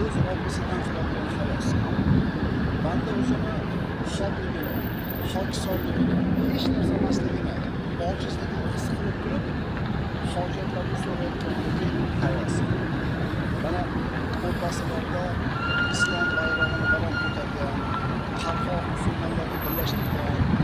o'z obbisidan qiladigan xolos. Banda o'zini shodligini, xokisorligini, hech narsa emasligini, ojizligini his qilib turib, hojatlarni so'rayotganligi hayasi. Mana o'rtasilarda islom bayrog'ini baland ko'targan, xalqaro musulmonlarni birlashtirgan